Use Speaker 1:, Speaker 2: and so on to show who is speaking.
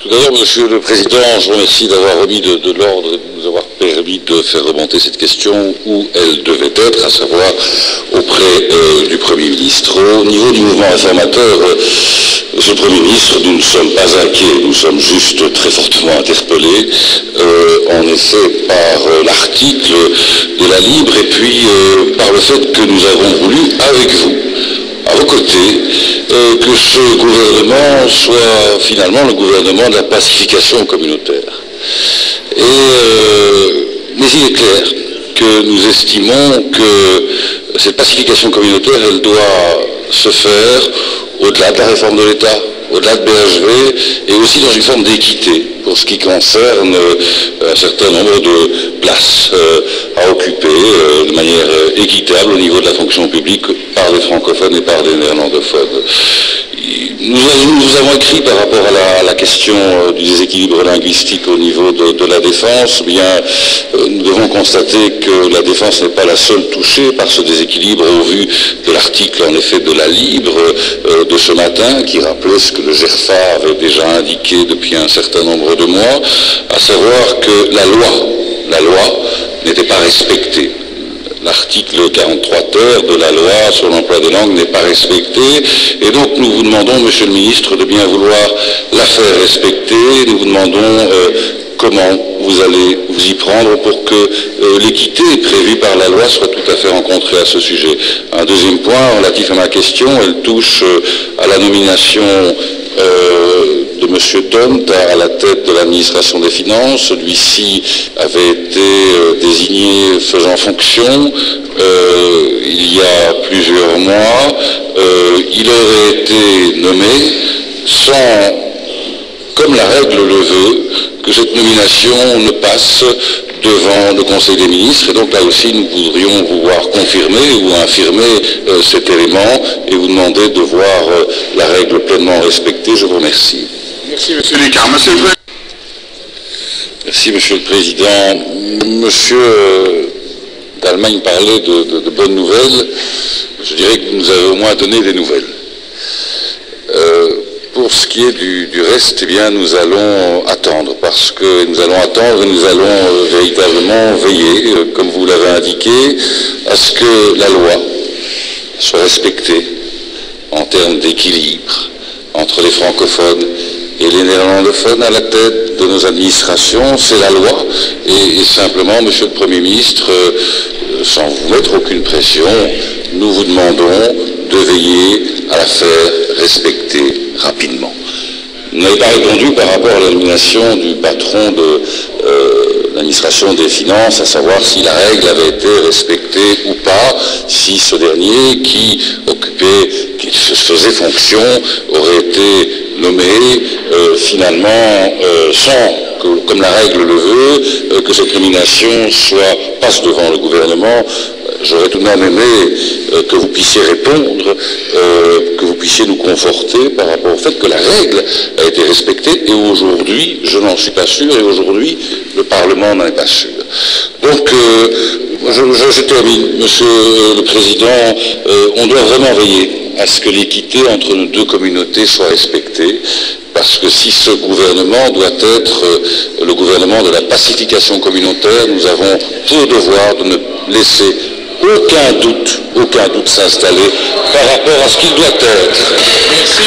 Speaker 1: Tout d'abord, Monsieur le Président, je vous remercie d'avoir remis de l'ordre et de nous avoir permis de faire remonter cette question où elle devait être, à savoir auprès du Premier ministre. Au niveau du mouvement réformateur, Monsieur le Premier ministre, nous ne sommes pas inquiets, nous sommes juste très fortement interpellés, en effet, par l'article de la Libre et puis par le fait que nous avons voulu, avec vous, à vos côtés, que ce gouvernement soit finalement le gouvernement de la pacification communautaire. Mais il est clair que nous estimons que cette pacification communautaire, elle doit se faire au-delà de la réforme de l'État, au-delà de BHV, et aussi dans une forme d'équité pour ce qui concerne un certain nombre de places à occuper de manière équitable au niveau de la fonction publique par les francophones et par les néerlandophones. Nous avons écrit par rapport à la question du déséquilibre linguistique au niveau de la défense. Bien, nous devons constater que la défense n'est pas la seule touchée par ce déséquilibre au vu de l'article en effet de la Libre de ce matin qui rappelait ce que le GERFA avait déjà indiqué depuis un certain nombre de mois, à savoir que la loi n'était pas respectée. L'article 43 ter de la loi sur l'emploi des langues n'est pas respecté et donc nous vous demandons, Monsieur le Ministre, de bien vouloir la faire respecter. Nous vous demandons comment vous allez vous y prendre pour que l'équité prévue par la loi soit tout à fait rencontrée à ce sujet. Un deuxième point relatif à ma question, elle touche à la nomination de M. Dont à la tête de l'administration des finances. Celui-ci avait été désigné faisant fonction il y a plusieurs mois. Il aurait été nommé sans, comme la règle le veut, que cette nomination ne passe devant le Conseil des ministres, et donc là aussi nous voudrions vous voir confirmer ou infirmer cet élément et vous demander de voir la règle pleinement respectée. Je vous remercie.
Speaker 2: Merci Monsieur Lécart. Monsieur le Président.
Speaker 1: Merci Monsieur le Président. Monsieur d'Allemagne parlait de bonnes nouvelles. Je dirais que nous avons au moins donné des nouvelles. Pour ce qui est du reste, eh bien, nous allons attendre, parce que nous allons attendre et nous allons véritablement veiller, comme vous l'avez indiqué, à ce que la loi soit respectée en termes d'équilibre entre les francophones et les néerlandophones à la tête de nos administrations. C'est la loi et simplement, Monsieur le Premier ministre, sans vous mettre aucune pression, nous vous demandons de veiller à la faire respecter rapidement. Vous n'avez pas répondu par rapport à la nomination du patron de l'administration des finances, à savoir si la règle avait été respectée ou pas, si ce dernier qui faisait fonction aurait été nommé finalement sans, comme la règle le veut, que cette nomination passe devant le gouvernement. J'aurais tout de même aimé que vous puissiez répondre, que vous puissiez nous conforter par rapport au fait que la règle a été respectée et aujourd'hui, je n'en suis pas sûr et aujourd'hui, le Parlement n'en est pas sûr. Donc, je termine, Monsieur le Président, on doit vraiment veiller à ce que l'équité entre nos deux communautés soit respectée, parce que si ce gouvernement doit être le gouvernement de la pacification communautaire, nous avons pour devoir de ne laisser aucun doute s'installer par rapport à ce qu'il doit être. Merci.